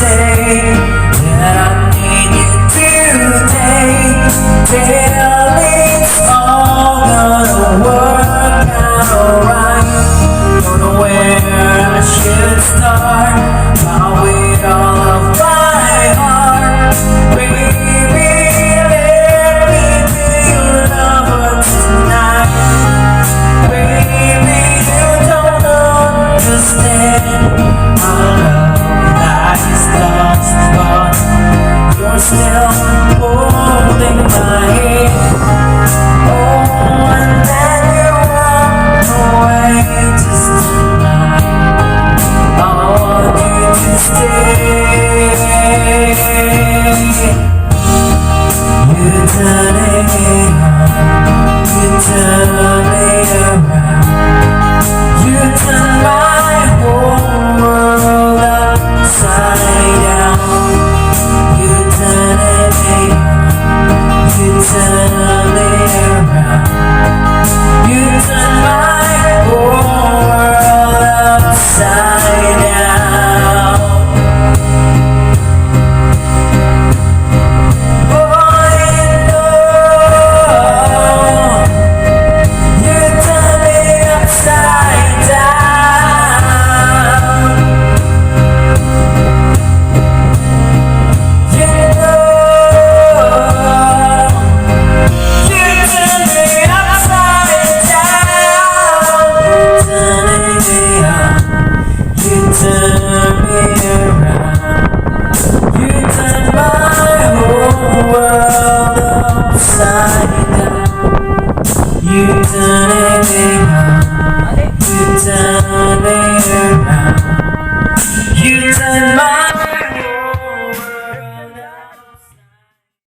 say that I need you today. Till it's all gonna work out alright. Don't know where I should start. I'll wait all of my heart. Baby, let me be your lover tonight. Baby, you don't understand. My love is lost, but you're still holding my hand. Oh, and then you walk away just tonight. I want you to stay. You turn it on, you turn me around. You turn my whole world upside down. You turn it on, you turn me around. You turn my whole world upside down. Oh, you know, you turn me upside down. You know, you turn me upside down. Turning me on, you turn me around. You turn my whole world upside down. You turn it